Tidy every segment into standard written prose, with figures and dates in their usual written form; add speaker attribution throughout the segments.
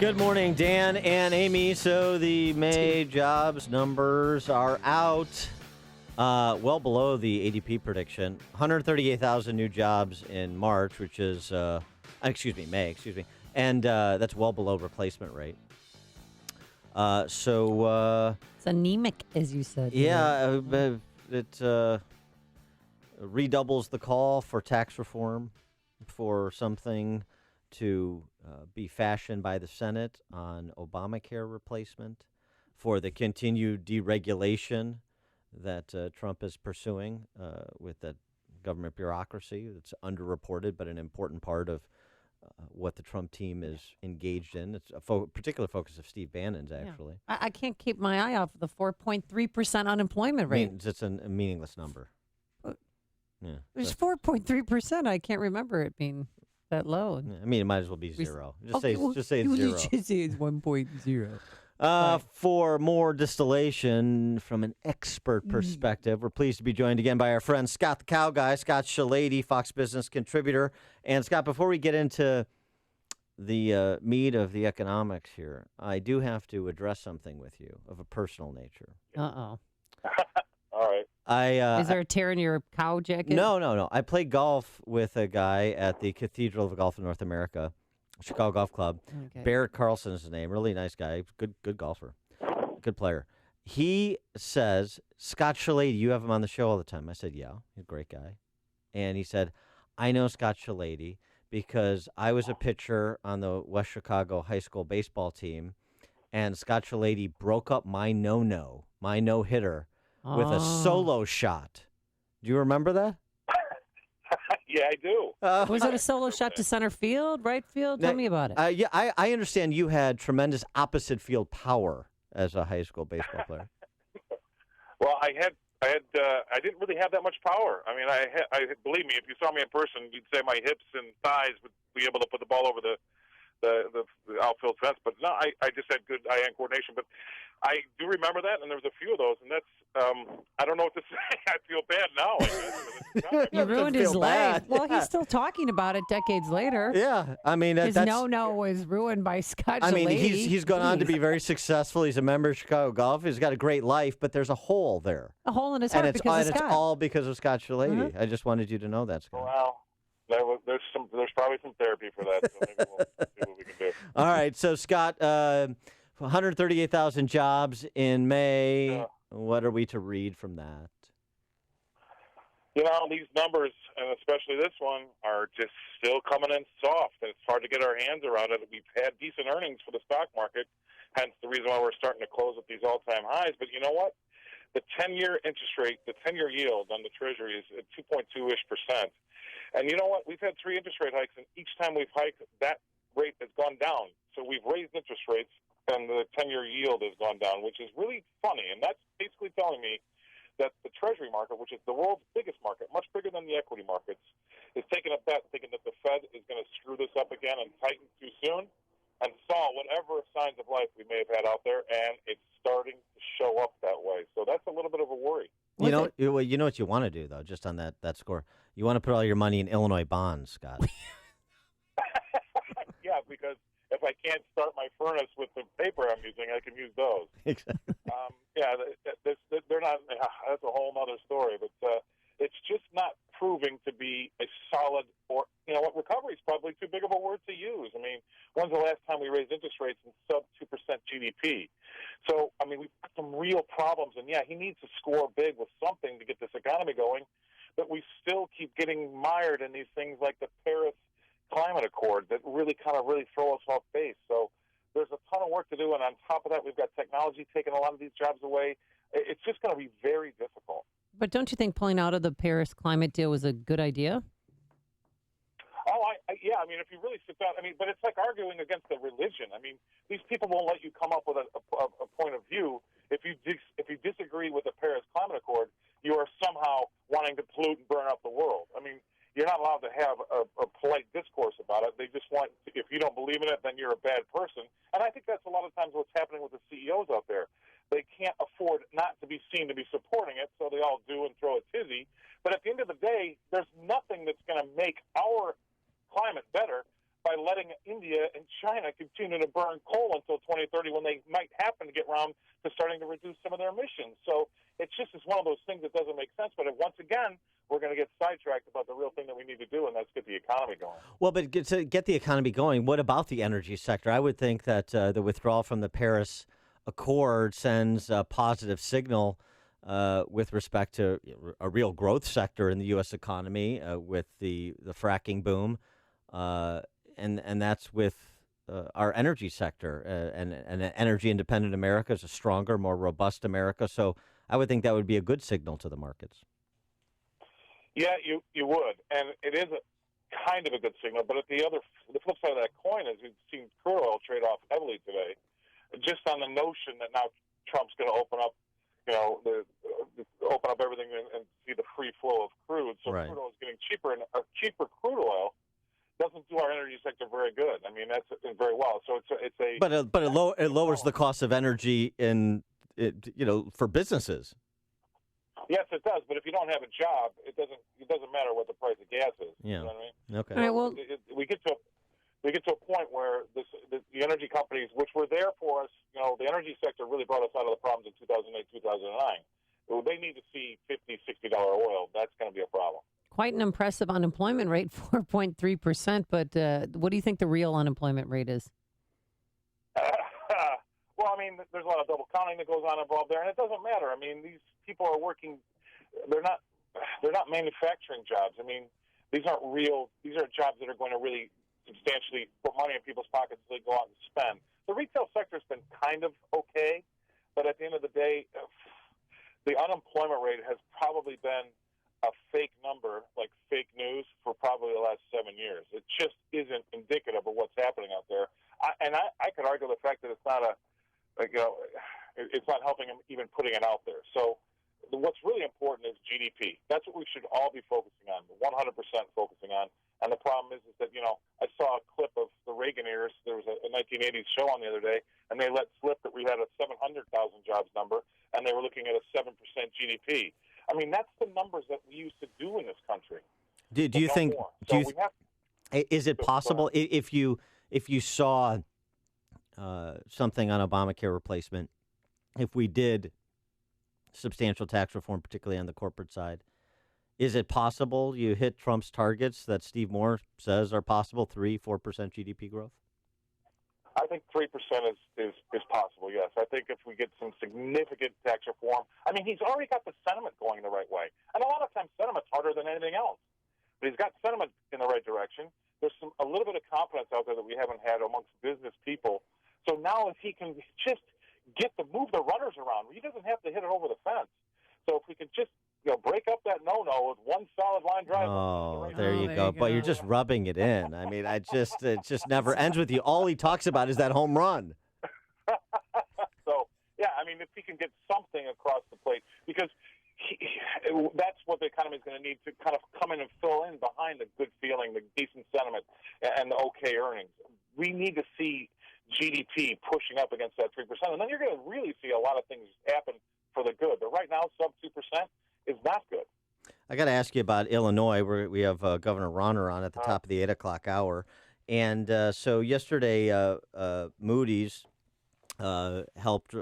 Speaker 1: Good morning, Dan and Amy. So the May jobs numbers are out, well below the ADP prediction. 138,000 new jobs in March, which is, May, and that's well below replacement rate.
Speaker 2: It's anemic, as you said.
Speaker 1: Yeah, it redoubles the call for tax reform, for something to be fashioned by the Senate on Obamacare replacement, for the continued deregulation that Trump is pursuing with that government bureaucracy. It's underreported, but an important part of what the Trump team is engaged in. It's a particular focus of Steve Bannon's, actually.
Speaker 2: Yeah. I can't keep my eye off the 4.3% unemployment rate.
Speaker 1: It's a meaningless number. Yeah,
Speaker 2: There's 4.3%. I can't remember it being that low.
Speaker 1: I mean, it might as well be zero. Just say it's
Speaker 2: Just
Speaker 1: zero.
Speaker 2: say it's 1.0.
Speaker 1: For more distillation from an expert perspective, we're pleased to be joined again by our friend Scott the Cow Guy, Scott Shellady, Fox Business contributor. And Scott, before we get into the meat of the economics here, I do have to address something with you of a personal nature.
Speaker 2: Uh-oh.
Speaker 3: All right.
Speaker 2: Is there a tear in your cow jacket?
Speaker 1: No. I play golf with a guy at the Cathedral of Golf in North America, Chicago Golf Club.
Speaker 2: Okay.
Speaker 1: Barrett Carlson is his name. Really nice guy. Good golfer. Good player. He says, Scott Shellady, you have him on the show all the time. I said, yeah, he's a great guy. And he said, I know Scott Shellady because I was a pitcher on the West Chicago high school baseball team, and Scott Shellady broke up my no-hitter, with a solo shot. Do you remember that?
Speaker 3: Yeah, I do.
Speaker 2: Was it a solo shot to center field, right field? Tell me about it.
Speaker 1: Yeah, I understand you had tremendous opposite field power as a high school baseball player.
Speaker 3: Well, I didn't really have that much power. I mean, I believe me, if you saw me in person, you'd say my hips and thighs would be able to put the ball over the outfield fence. But no, I just had good eye-hand coordination. But I do remember that, and there was a few of those, and that's I don't know what to say. I feel bad now. I guess.
Speaker 2: You ruined his life.
Speaker 1: Bad.
Speaker 2: Well, he's still talking about it decades later.
Speaker 1: Yeah, I mean
Speaker 2: His no was ruined by Scott Shellady.
Speaker 1: I mean, he's gone on to be very successful. He's a member of Chicago Golf. He's got a great life, but there's a hole there.
Speaker 2: A hole in his heart
Speaker 1: and it's
Speaker 2: because of Scott.
Speaker 1: It's all because of Scott Shellady. I just wanted you to know that, Scott.
Speaker 3: Well, there's probably some therapy for that, so maybe we'll see what we can do.
Speaker 1: All right, so Scott, 138,000 jobs in May.
Speaker 3: Yeah.
Speaker 1: What are we to read from that?
Speaker 3: You know, these numbers, and especially this one, are just still coming in soft, and it's hard to get our hands around it. We've had decent earnings for the stock market, hence the reason why we're starting to close at these all-time highs. But you know what? The 10-year interest rate, the 10-year yield on the Treasury is at 2.2-ish%. And you know what? We've had 3 interest rate hikes, and each time we've hiked, that rate has gone down. So we've raised interest rates, and the 10-year yield has gone down, which is really funny. And that's basically telling me that the Treasury market, which is the world's biggest market, much bigger than the equity markets, is taking a bet, thinking that the Fed is going to screw this up again and tighten too soon, and saw whatever signs of life we may have had out there, and it's starting to show up that way. So that's a little bit of a worry.
Speaker 1: You know what you want to do, though, just on that score? You want to put all your money in Illinois bonds, Scott.
Speaker 3: Yeah, because if I can't start my furnace with the paper I'm using, I can use those.
Speaker 1: Exactly.
Speaker 3: They're not. That's a whole other story. But it's just not proving to be a solid, or you know what, recovery is probably too big of a word to use. I mean, when's the last time we raised interest rates in sub 2% GDP? So I mean, we've got some real problems, and yeah, he needs to score big with something to get this economy going. But we still keep getting mired in these things like the Paris Climate Accord that really throw us off base. So there's a ton of work to do, and on top of that, we've got technology taking a lot of these jobs away. It's just going to be very difficult.
Speaker 2: But don't you think pulling out of the Paris climate deal was a good idea?
Speaker 3: Oh, yeah. I mean, if you really sit down, but it's like arguing against a religion. I mean, these people won't let you come up with a point of view. If you disagree with the Paris Climate Accord, you are somehow wanting to pollute and burn up the world. I mean, you're not allowed to have a polite discourse about it. They just want, if you don't believe in it, then you're a bad person. And I think that's a lot of times what's happening with the CEOs out there. They can't afford not to be seen to be supporting it, so they all do and throw a tizzy. But at the end of the day, there's nothing that's going to make our climate better by letting India and China continue to burn coal until 2030 when they might happen to get around to starting to reduce some of their emissions. So it's just one of those things that doesn't make sense. But once again, we're going to get sidetracked about the real thing that we need to do, and that's get the economy going.
Speaker 1: Well, but to get the economy going, what about the energy sector? I would think that the withdrawal from the Paris Accord sends a positive signal with respect to a real growth sector in the U.S. economy with the fracking boom, and that's with our energy sector. And an energy-independent America is a stronger, more robust America. So I would think that would be a good signal to the markets.
Speaker 3: Yeah, you would, and it is kind of a good signal. But the flip side of that coin is we've seen crude oil trade off heavily today, just on the notion that now Trump's going to open up, open up everything and see the free flow of crude. So
Speaker 1: Right.
Speaker 3: crude oil is getting cheaper, and cheaper crude oil doesn't do our energy sector very good. I mean, that's very well. So it's a
Speaker 1: But it lowers the cost of energy for businesses.
Speaker 3: Yes, it does. But if you don't have a job, it doesn't matter what the price of gas is.
Speaker 1: Yeah.
Speaker 3: You know what I mean?
Speaker 1: Okay.
Speaker 2: All right, well,
Speaker 3: We get to a point where the energy companies, which were there for us, the energy sector really brought us out of the problems in 2008, 2009. Well, they need to see $50, $60 oil. That's going to be a problem.
Speaker 2: quite an impressive unemployment rate, 4.3%. But what do you think the real unemployment rate is?
Speaker 3: Well, I mean, there's a lot of double counting that goes on involved there, and it doesn't matter. I mean, these people are working; they're not manufacturing jobs. I mean, these aren't real. These are jobs that are going to really substantially put money in people's pockets so they go out and spend. The retail sector's been kind of okay, but at the end of the day, the unemployment rate has probably been a fake number, like fake news, for probably the last 7 years. It just isn't indicative of what's happening out there. I could argue the fact that it's not it's not helping them even putting it out there. So what's really important is GDP. That's what we should all be focusing on, 100% focusing on. And the problem is that, I saw a clip of the Reagan years. There was a 1980s show on the other day, and they let slip that we had a 700,000 jobs number, and they were looking at a 7% GDP. I mean, that's the numbers that we used to do in this country.
Speaker 1: Do you think? Is it possible if you saw something on Obamacare replacement, if we did substantial tax reform, particularly on the corporate side, is it possible you hit Trump's targets that Steve Moore says are possible, 3-4% GDP growth?
Speaker 3: I think 3% is possible, yes. I think if we get some significant tax reform, I mean, he's already got the sentiment going the right way. And a lot of times sentiment's harder than anything else. But he's got sentiment in the right direction. There's a little bit of confidence out there that we haven't had amongst business people. So now if he can just move the runners around, he doesn't have to hit it over the fence. So if we can just break up that no-no with one solid line drive.
Speaker 1: Oh, there you go. But you're just rubbing it in. I mean, it just never ends with you. All he talks about is that home run.
Speaker 3: So, yeah, I mean, if he can get something across the plate, because that's what the economy is going to need to kind of come in and fill in behind the good feeling, the decent sentiment, and the okay earnings. We need to see GDP pushing up against that 3%, and then you're going to really see a lot of things happen for the good. But right now, sub 2% is not good.
Speaker 1: I got to ask you about Illinois. We have Governor Rauner on at the top of the 8 o'clock hour. And so yesterday, Moody's helped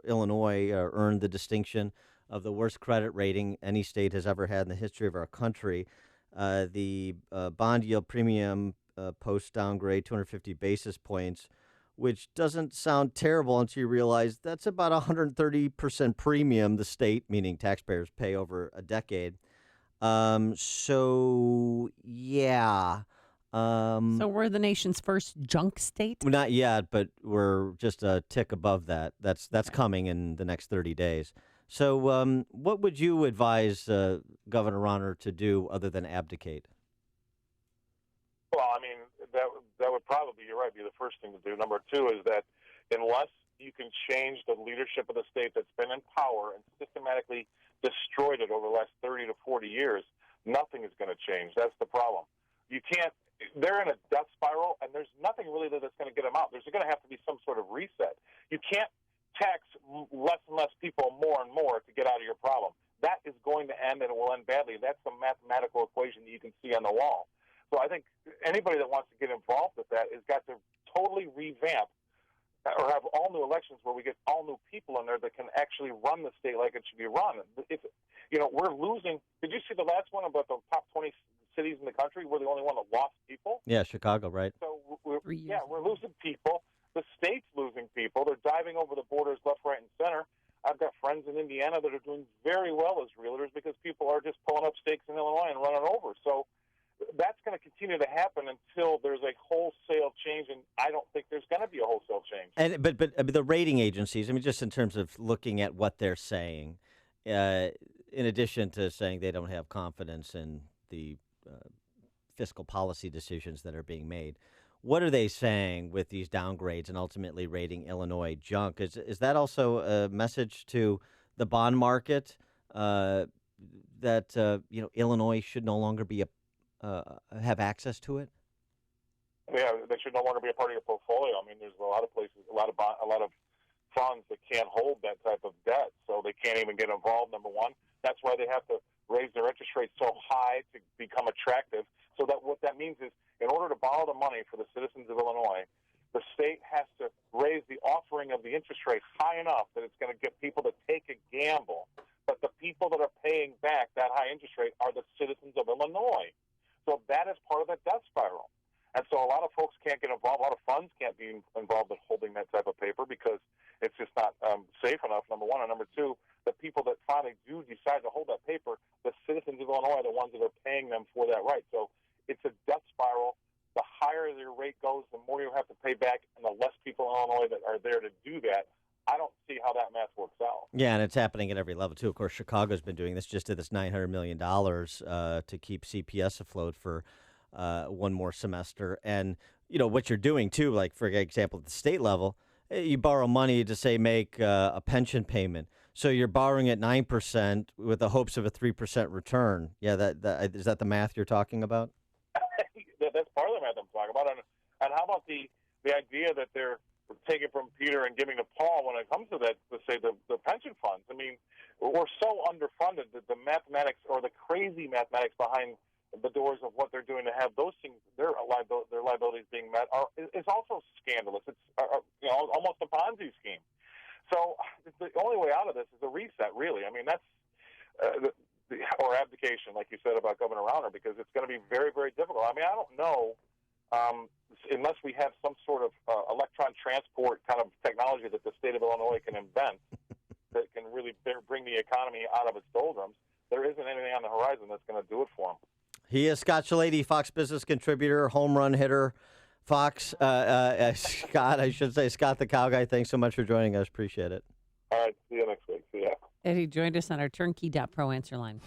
Speaker 1: Illinois earn the distinction of the worst credit rating any state has ever had in the history of our country. The bond yield premium post downgrade 250 basis points, which doesn't sound terrible until you realize that's about 130% premium the state, meaning taxpayers, pay over a decade. So, yeah.
Speaker 2: So we're the nation's first junk state?
Speaker 1: Not yet, but we're just a tick above that. That's coming in the next 30 days. So what would you advise Governor Rauner to do other than abdicate?
Speaker 3: Well, I mean, that would probably, you're right, be the first thing to do. Number two is that unless you can change the leadership of the state that's been in power and systematically destroyed it over the last 30 to 40 years, nothing is going to change. That's the problem. You can't, they're in a death spiral, and there's nothing really that's going to get them out. There's going to have to be some sort of reset. You can't tax less and less people more and more to get out of your problem. That is going to end, and it will end badly. That's the mathematical equation that you can see on the wall. So I think anybody that wants to get involved with that has got to totally revamp or have all new elections where we get all new people in there that can actually run the state like it should be run. If we're losing. Did you see the last one about the top 20 cities in the country? We're the only one that lost people.
Speaker 1: Yeah, Chicago, right?
Speaker 3: So we're losing people. The state's losing people. They're diving over the borders left, right, and center. I've got friends in Indiana that are doing very well as realtors because people are just pulling up stakes in Illinois and running over. So that's going to continue to happen until there's a wholesale change, and I don't think there's going to be a wholesale change.
Speaker 1: And but the rating agencies, I mean, just in terms of looking at what they're saying, in addition to saying they don't have confidence in the fiscal policy decisions that are being made, what are they saying with these downgrades and ultimately rating Illinois junk? Is that also a message to the bond market that Illinois should no longer be have access to it?
Speaker 3: Yeah, they should no longer be a part of your portfolio. I mean, there's a lot of places, a lot of funds that can't hold that type of debt, so they can't even get involved. Number one, that's why they have to raise their interest rates so high to become attractive. So that what that means is, in order to borrow the money for the citizens of Illinois, the state has to raise the offering of the interest rate high enough that it's going to get people to take a gamble. But the people that are paying back that high interest rate are the citizens of Illinois. So that is part of the death spiral. And so a lot of folks can't get involved. A lot of funds can't be involved in holding that type of paper because it's just not safe enough, number one. And number two, the people that finally do decide to hold that paper, the citizens of Illinois are the ones that are paying them for that right. So it's a death spiral. The higher your rate goes, the more you have to pay back, and the less people in Illinois that are there to do that. I don't see how that math works out.
Speaker 1: Yeah, and it's happening at every level, too. Of course, Chicago's been doing this, just did this $900 million to keep CPS afloat for one more semester. And, what you're doing, too, like, for example, at the state level, you borrow money to, say, make a pension payment. So you're borrowing at 9% with the hopes of a 3% return. Yeah, is that the math you're talking about?
Speaker 3: That's part of the math I'm talking about. And how about the idea that they're taking from Peter and giving to Paul when it comes to that, to say the pension funds? I mean, we're so underfunded that the mathematics or the crazy mathematics behind the doors of what they're doing to have those things, their liabilities being met, is also scandalous. It's almost a Ponzi scheme. So the only way out of this is a reset, really. I mean, that's or abdication, like you said about Governor Rauner, because it's going to be very, very difficult. I mean, I don't know. Unless we have some sort of electron transport kind of technology that the state of Illinois can invent that can really bring the economy out of its doldrums, there isn't anything on the horizon that's going to do it for him.
Speaker 1: He is Scott Shellady, Fox business contributor, home run hitter. Fox, Scott, I should say, Scott the Cow Guy, thanks so much for joining us. Appreciate it.
Speaker 3: All right, see you next week. See ya.
Speaker 2: Eddie joined us on our turnkey.pro answer line.